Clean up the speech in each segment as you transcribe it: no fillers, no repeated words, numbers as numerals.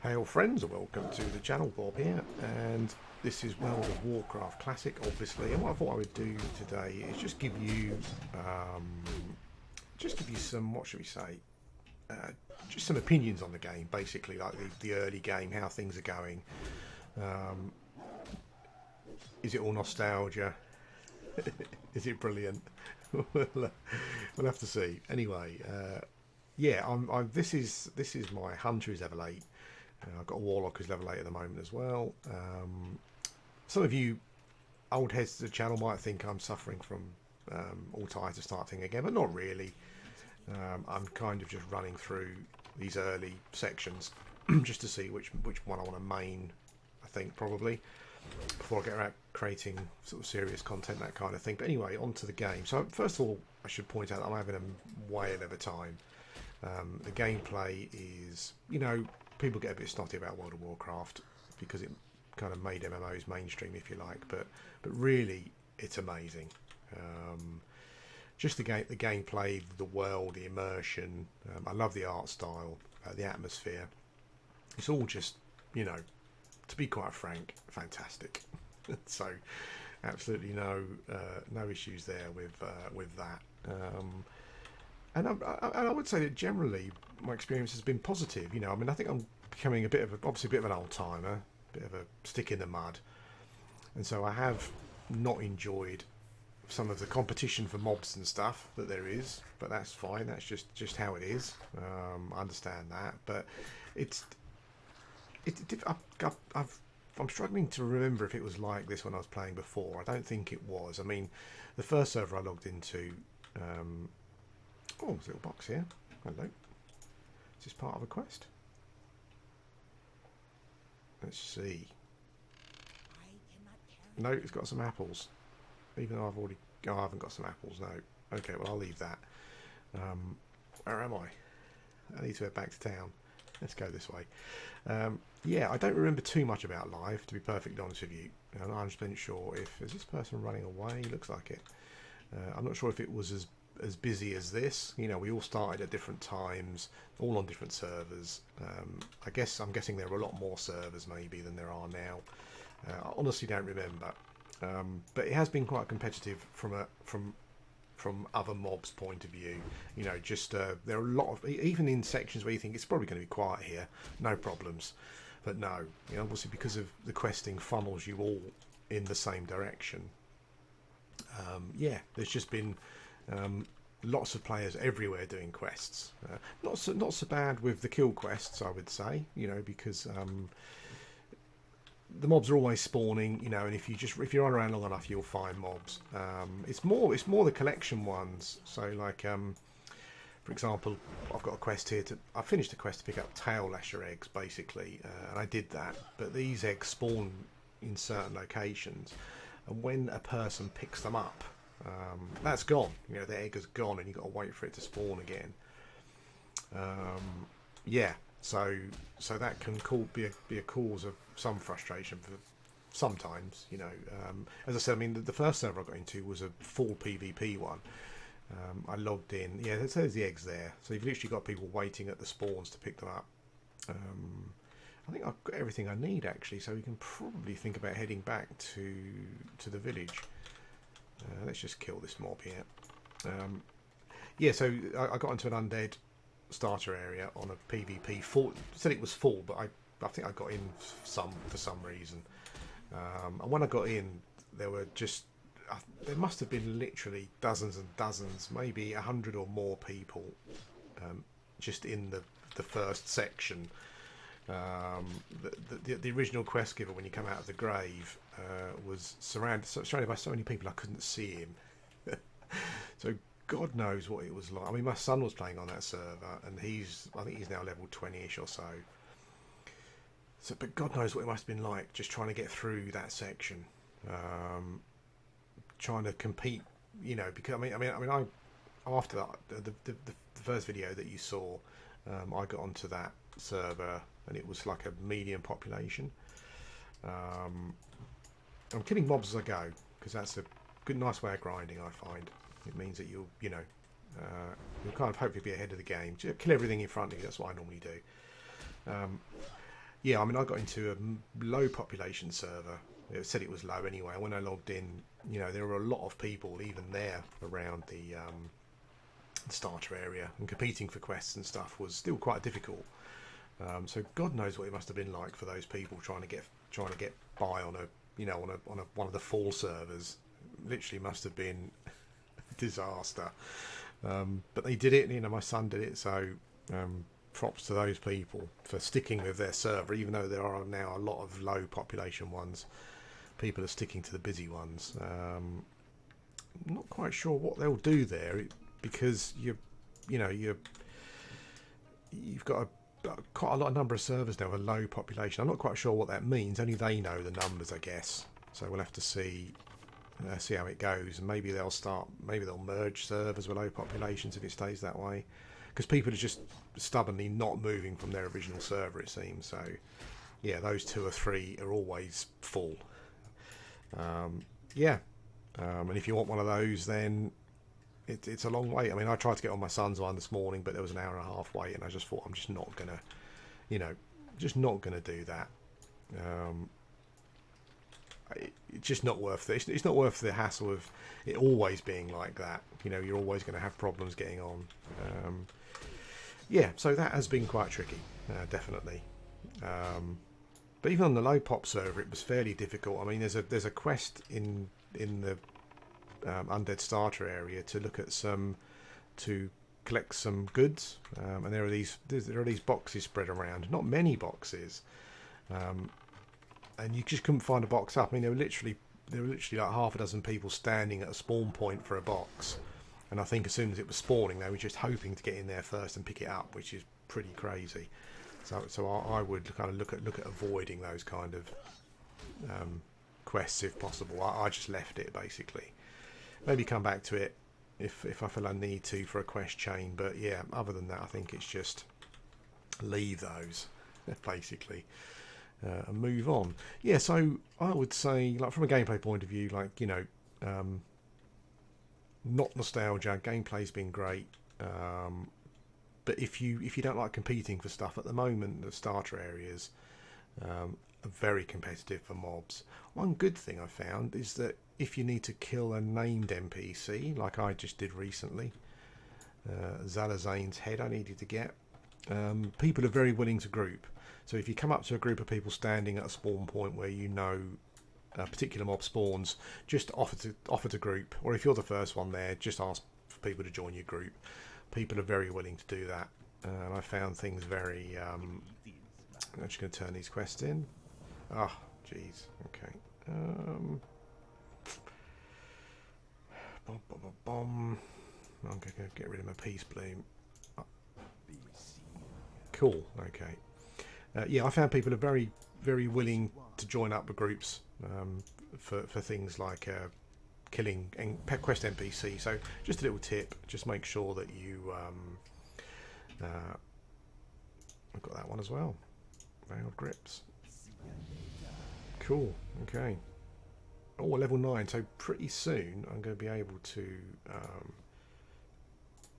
Hail friends, and welcome to the channel. Bob here, and this is World of Warcraft Classic, obviously. And what I thought I would do today is just give you some, what should we say, just some opinions on the game, basically, like the early game, how things are going. Um, is it all nostalgia? Is it brilliant? We'll have to see. Anyway, yeah, this is my hunter is level 8. I've got a warlock who's level 8 at the moment as well. Some of you old heads to the channel might think I'm suffering from all tired to start thing again, but not really. I'm kind of just running through these early sections just to see which one I want to main. I think probably before I get around creating sort of serious content, that kind of thing. But anyway, on to the game. So first of all, I should point out that I'm having a whale of a time. The gameplay is, people get a bit snotty about World of Warcraft because it kind of made MMOs mainstream, if you like. But really, it's amazing. Just the gameplay, the world, the immersion. I love the art style, the atmosphere. It's all just, to be quite frank, fantastic. So, absolutely no issues there with that. And I would say that generally my experience has been positive. I think I'm becoming obviously a bit of an old timer, a bit of a stick in the mud, and so I have not enjoyed some of the competition for mobs and stuff that there is, but that's fine. That's just how it is. I understand that, but I'm struggling to remember if it was like this when I was playing before. I don't think it was. I mean, the first server I logged into. Oh, there's a little box here. Hello. Is this part of a quest? Let's see. No, it's got some apples. Even though I haven't got some apples, no. Okay, well, I'll leave that. Where am I? I need to head back to town. Let's go this way. Yeah, I don't remember too much about live, to be perfectly honest with you. I'm not 100% sure is this person running away? Looks like it. I'm not sure if it was as busy as this. We all started at different times, all on different servers. I'm guessing there were a lot more servers maybe than there are now. I honestly don't remember, but it has been quite competitive from other mobs' point of view. There are a lot of, even in sections where you think it's probably going to be quiet here, no problems, but no, obviously because of the questing funnels you all in the same direction. Yeah, there's just been lots of players everywhere doing quests. Not so bad with the kill quests, I would say. Because the mobs are always spawning. And if you run around long enough, you'll find mobs. It's more the collection ones. So like, for example, I've got a quest here I finished a quest to pick up tail lasher eggs, basically, and I did that. But these eggs spawn in certain locations, and when a person picks them up, that's gone. The egg is gone, and you've got to wait for it to spawn again. Yeah, so that can be a cause of some frustration for sometimes. As I said, the first server I got into was a full PvP one. I logged in. Yeah, there's the eggs there. So you've literally got people waiting at the spawns to pick them up. I think I've got everything I need actually, so we can probably think about heading back to the village. Let's just kill this mob here. Yeah, so I got into an undead starter area on a PvP. Full, said it was full, but I think I got in for some reason. And when I got in, there must have been literally dozens and dozens, maybe 100 or more people, just in the first section. The original quest giver, when you come out of the grave, was surrounded by so many people I couldn't see him. So God knows what it was like. My son was playing on that server, and I think he's now level 20ish or so. But God knows what it must have been like just trying to get through that section, trying to compete. Because I after that, the first video that you saw, I got onto that server, and it was like a medium population. I'm killing mobs as I go, because that's a nice way of grinding, I find. It means that you'll kind of hopefully be ahead of the game. Kill everything in front of you. That's what I normally do. Yeah, I mean, I got into a low population server. It said it was low anyway. When I logged in, you know, there were a lot of people even there around the starter area, and competing for quests and stuff was still quite difficult. So God knows what it must have been like for those people trying to get by on a, you know, on a one of the fall servers. Literally must have been a disaster. But they did it, and, you know, my son did it. So props to those people for sticking with their server, even though there are now a lot of low population ones. People are sticking to the busy ones. Not quite sure what they'll do there, because you've got quite a lot of number of servers now with a low population. I'm not quite sure what that means. Only they know the numbers, I guess. So we'll have to see how it goes, and maybe they'll merge servers with low populations if it stays that way, because people are just stubbornly not moving from their original server, it seems. So yeah, those 2 or 3 are always full. And if you want one of those, then it's a long wait. I mean, I tried to get on my son's one this morning, but there was an hour and a half wait, and I just thought, I'm just not gonna, do that. It's just not worth it. It's not worth the hassle of it always being like that. You know, you're always going to have problems getting on. So that has been quite tricky, definitely. But even on the low pop server, it was fairly difficult. I mean, there's a quest in the undead starter area to look at to collect some goods, and there are these boxes spread around. Not many boxes. And you just couldn't find a box up. I mean, there were literally like half a dozen people standing at a spawn point for a box, and I think as soon as it was spawning, they were just hoping to get in there first and pick it up, which is pretty crazy. So I would kind of look at avoiding those kind of quests if possible. I just left it basically. Maybe come back to it if I feel I need to for a quest chain, but yeah, other than that, I think it's just leave those basically. And move on. Yeah, so I would say, like, from a gameplay point of view, like, you know, not nostalgia. Gameplay's been great, but if you don't like competing for stuff at the moment, the starter areas are very competitive for mobs. One good thing I found is that if you need to kill a named NPC, like I just did recently, Zalazane's head I needed to get, people are very willing to group. So if you come up to a group of people standing at a spawn point where you know a particular mob spawns, just offer to group, or if you're the first one there, just ask for people to join your group. People are very willing to do that, and I found things very. I'm just going to turn these quests in. Ah, jeez. Okay. I'm going to get rid of my peace bloom. Cool. Okay. I found people are very, very willing to join up with groups for things like killing and quest NPC. So just a little tip: just make sure that you. I've got that one as well. Veiled grips. Cool. Okay. Oh, level 9. So pretty soon I'm going to be able to.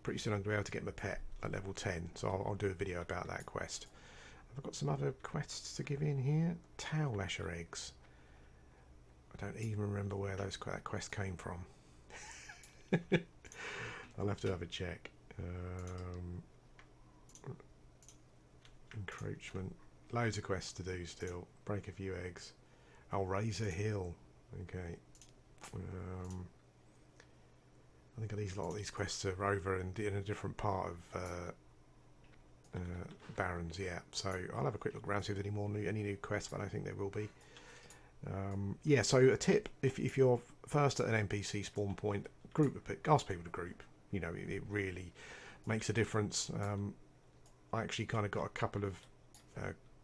Pretty soon I'm going to be able to get my pet at level 10. So I'll do a video about that quest. I've got some other quests to give in here. Tail lasher eggs. I don't even remember where that quest came from. I'll have to have a check. Encroachment. Loads of quests to do still. Break a few eggs. I'll raise a hill. Okay. I think a lot of these quests are over in a different part of Barrens, yeah. So I'll have a quick look around, see if there's any new quests, but I don't think there will be. So a tip: if you're first at an NPC spawn point, ask people to group. You know, it really makes a difference. I actually kind of got a couple of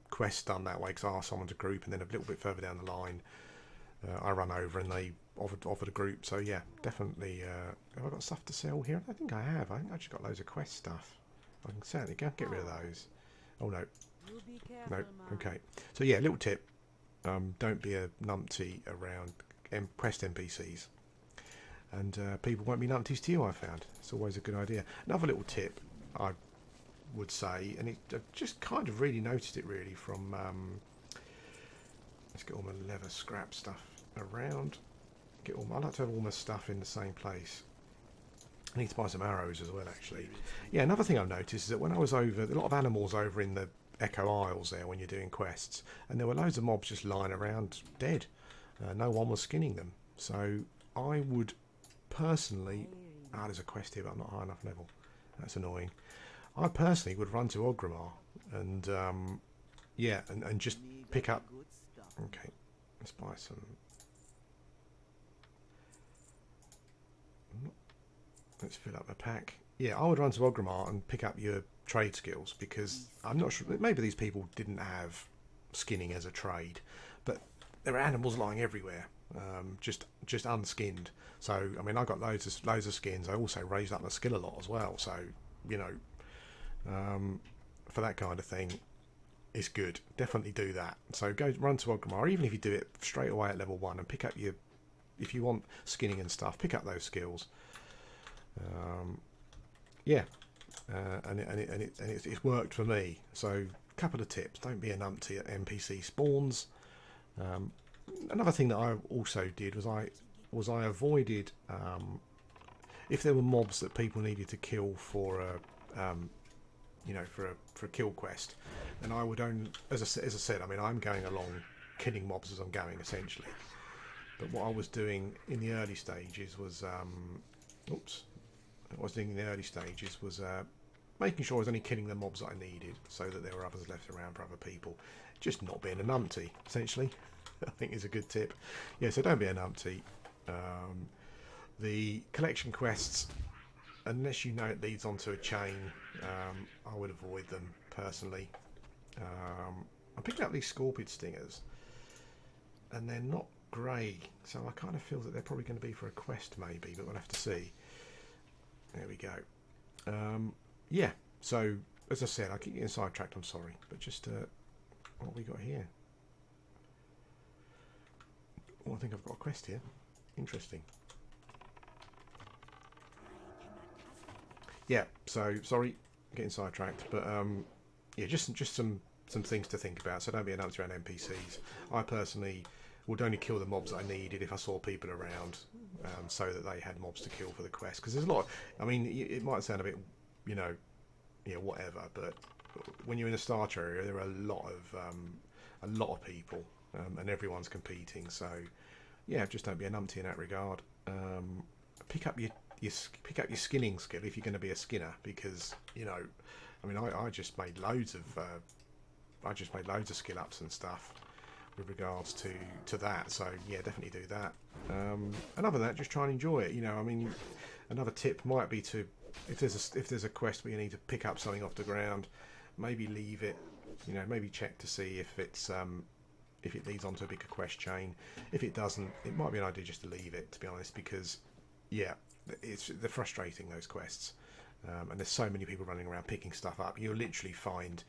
quests done that way because I asked someone to group, and then a little bit further down the line, I run over and they offered a group. So yeah, definitely. Have I got stuff to sell here? I think I have. I think I just got loads of quest stuff. I can certainly get rid of those. Oh no. No. Okay. So yeah, little tip. Don't be a numpty around quest NPCs. And people won't be numpties to you, I found. It's always a good idea. Another little tip I would say, and I've just kind of really noticed it really from. Let's get all my leather scrap stuff around. I like to have all my stuff in the same place. I need to buy some arrows as well, actually. Yeah, another thing I've noticed is that when I was over, a lot of animals over in the Echo Isles there when you're doing quests, and there were loads of mobs just lying around dead. No one was skinning them. So I would personally... there's a quest here, but I'm not high enough level. That's annoying. I personally would run to Ogrimmar and, yeah, and just pick up... Okay, let's buy some... Let's fill up my pack. Yeah, I would run to Ogrimmar and pick up your trade skills, because I'm not sure, maybe these people didn't have skinning as a trade, but there are animals lying everywhere, just unskinned. So I mean, I got loads of skins. I also raised up my skill a lot as well. So you know, for that kind of thing, it's good. Definitely do that. So go run to Ogrimmar, even if you do it straight away at level 1, and pick up your, if you want skinning and stuff, pick up those skills. Yeah, and it's worked for me. So a couple of tips: don't be a numpty at NPC spawns. Another thing that I also did was I avoided if there were mobs that people needed to kill for a you know, for a kill quest, and I would only, as I said, I mean, I'm going along killing mobs as I'm going essentially. But what I was doing in the early stages was making sure I was only killing the mobs that I needed, so that there were others left around for other people. Just not being a numpty, essentially, I think is a good tip. Yeah, so don't be a numpty. The collection quests, unless you know it leads onto a chain, I would avoid them personally. I'm picking up these scorpion stingers, and they're not grey, so I kind of feel that they're probably going to be for a quest maybe, but we'll have to see. There we go. Yeah, so as I said, I keep getting sidetracked, I'm sorry, but just what have we got here? Oh, I think I've got a quest here. Interesting. Yeah, so sorry, getting sidetracked, but yeah, just some things to think about. So don't be an numpty around NPCs. I personally would only kill the mobs that I needed if I saw people around, so that they had mobs to kill for the quest. Because there's a lot. I mean, it might sound a bit, you know, whatever, but when you're in a starter area, there are a lot of people, and everyone's competing. So yeah, just don't be a numpty in that regard. Pick up your skinning skill if you're going to be a skinner, because you know, I mean, I just made loads of skill ups and stuff with regards to that. So yeah, definitely do that. And other than that, just try and enjoy it. You know, I mean, another tip might be to, if there's a quest where you need to pick up something off the ground, maybe leave it. You know, maybe check to see if it leads onto a bigger quest chain. If it doesn't, it might be an idea just to leave it, to be honest, because yeah, they're frustrating, those quests, and there's so many people running around picking stuff up. You'll literally find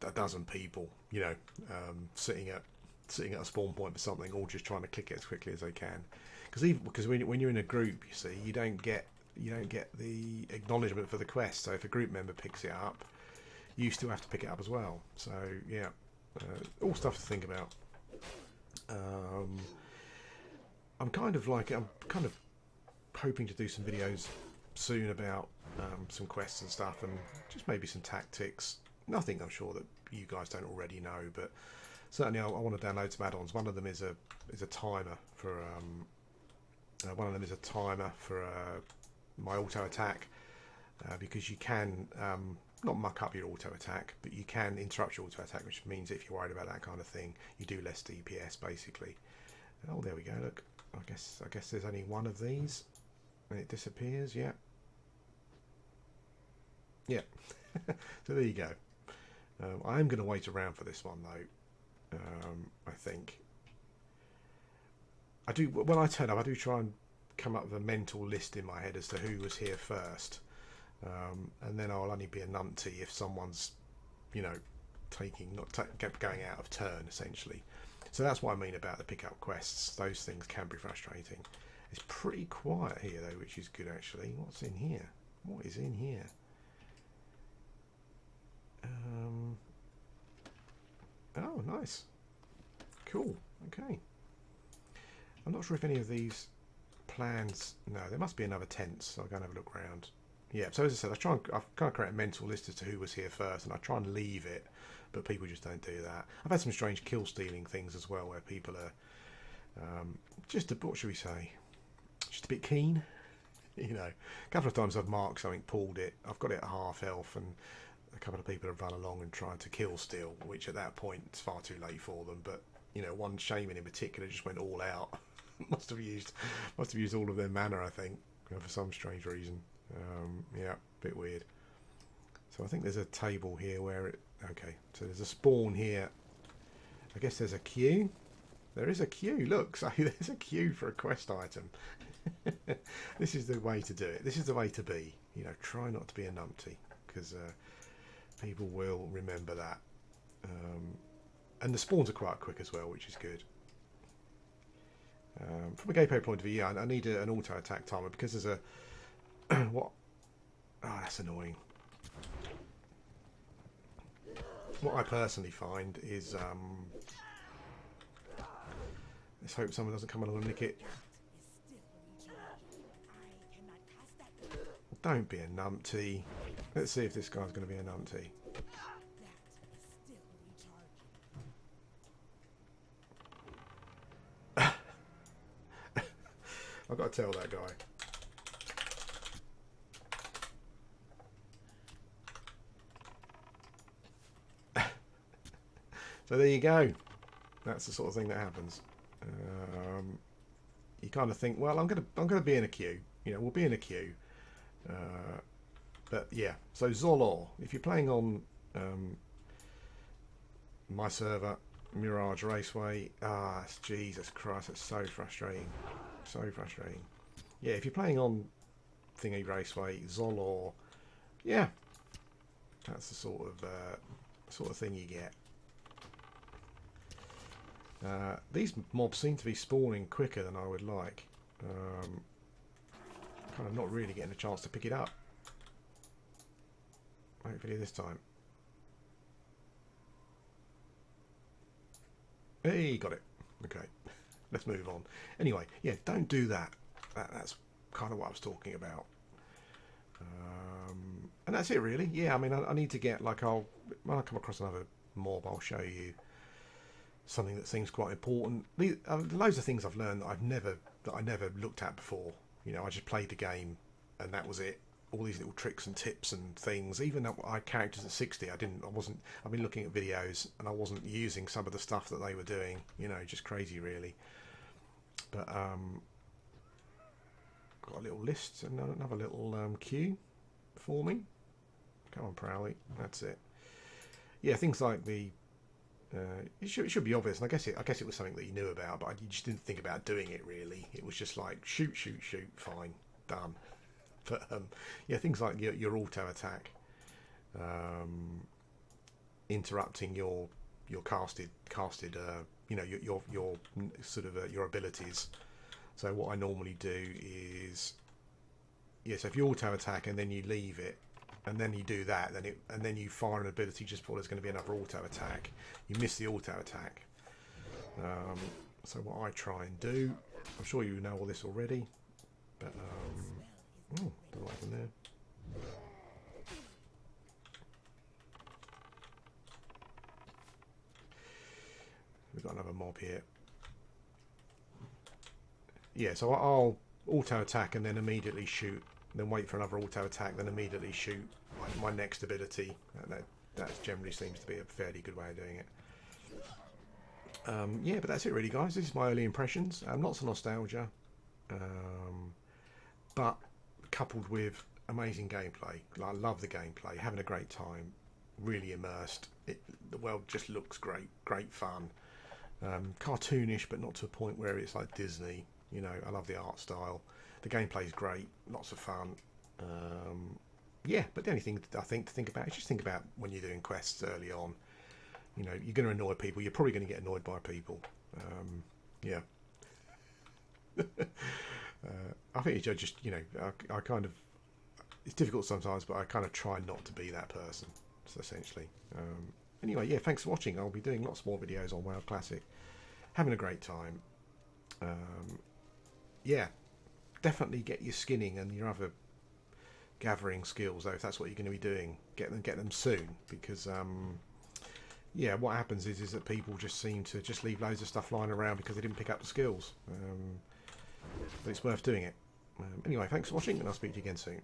a dozen people, you know, sitting at a spawn point for something, all just trying to click it as quickly as they can. Because when you're in a group, you see, you don't get the acknowledgement for the quest. So if a group member picks it up, you still have to pick it up as well. So yeah, all stuff to think about. I'm kind of hoping to do some videos soon about some quests and stuff, and just maybe some tactics. Nothing I'm sure that you guys don't already know, but certainly I want to download some add-ons. One of them is a timer for my auto attack, because you can not muck up your auto attack, but you can interrupt your auto attack, which means if you're worried about that kind of thing, you do less DPS basically. Oh, there we go. Look, I guess there's only one of these, and it disappears. Yeah. Yeah. So there you go. I am going to wait around for this one though. I think I do. When I turn up, I do try and come up with a mental list in my head as to who was here first, and then I'll only be a numpty if someone's, you know, going out of turn essentially. So that's what I mean about the pickup quests. Those things can be frustrating. It's pretty quiet here though, which is good actually. What's in here? What is in here? Oh, nice. Cool. Okay. I'm not sure if any of these plans... No, there must be another tent, so I'll go and have a look around. Yeah, so as I said, I've kind of create a mental list as to who was here first, and I try and leave it, but people just don't do that. I've had some strange kill stealing things as well, where people are just what should we say? Just a bit keen. You know, a couple of times I've marked something, pulled it, I've got it at half health, and a couple of people have run along and tried to kill steal, which at that point it's far too late for them. But you know, one shaman in particular just went all out. must have used all of their mana, I think, for some strange reason. Yeah, a bit weird. So I think there's a table here where it... Okay, so there's a spawn here. I guess there's a queue. There is a queue. Look, so there's a queue for a quest item. This is the way to do it. This is the way to be. You know, try not to be a numpty, because people will remember that. And the spawns are quite quick as well, which is good. From a gameplay point of view, yeah, I need an auto attack timer, because there's a what? Oh, that's annoying. What I personally find is let's hope someone doesn't come along and nick it. Don't be a numpty. Let's see if this guy's going to be a numpty. I've got to tell that guy. So there you go. That's the sort of thing that happens. You kind of think, well, I'm gonna be in a queue. You know, we'll be in a queue. But yeah. So Zolor, if you're playing on my server, Mirage Raceway, Jesus Christ, that's so frustrating. So frustrating. Yeah, if you're playing on Thingy Raceway, Zolor, yeah, that's the sort of thing you get. These mobs seem to be spawning quicker than I would like. Kind of not really getting a chance to pick it up. Hopefully this time. Hey, got it. Okay, let's move on. Anyway, yeah, don't do that. That's kind of what I was talking about. And that's it, really. Yeah, I mean, I need to get, like, when I come across another mob, I'll show you something that seems quite important. Loads of things I've learned that I never looked at before. You know, I just played the game and that was it. All these little tricks and tips and things. Even though I had characters at 60, I've been looking at videos and I wasn't using some of the stuff that they were doing. You know, just crazy, really. But got a little list and another little queue for me. Come on, Prowley. That's it. Yeah, things like the. It should be obvious, and I guess it was something that you knew about, but you just didn't think about doing it really. It was just like shoot, fine, done. But yeah, things like your auto attack, interrupting your casted, you know, your sort of your abilities. So what I normally do is, yeah, so if you auto attack and then you leave it, and then you do that, and then you fire an ability just before there's going to be another auto attack. You miss the auto attack. So what I try and do, I'm sure you know all this already, but don't know what happened there. We've got another mob here. Yeah, so I'll auto attack and then immediately shoot. Then wait for another auto attack, then immediately shoot my next ability. That generally seems to be a fairly good way of doing it. Yeah, but that's it really, guys. This is my early impressions. Lots of nostalgia, but coupled with amazing gameplay. I love the gameplay, having a great time, really immersed. The world just looks great fun. Cartoonish, but not to a point where it's like Disney. You know, I love the art style. The gameplay's great, lots of fun. Yeah, but the only thing I think to think about is just think about when you're doing quests early on. You know, you're going to annoy people. You're probably going to get annoyed by people. Yeah. I think it's just, you know, I kind of... It's difficult sometimes, but I kind of try not to be that person. essentially. Anyway, yeah, thanks for watching. I'll be doing lots more videos on WoW Classic. Having a great time. Yeah, definitely get your skinning and your other gathering skills, though, if that's what you're going to be doing. Get them soon, because yeah, what happens is that people just seem to just leave loads of stuff lying around because they didn't pick up the skills. But it's worth doing it. Anyway, thanks for watching, and I'll speak to you again soon.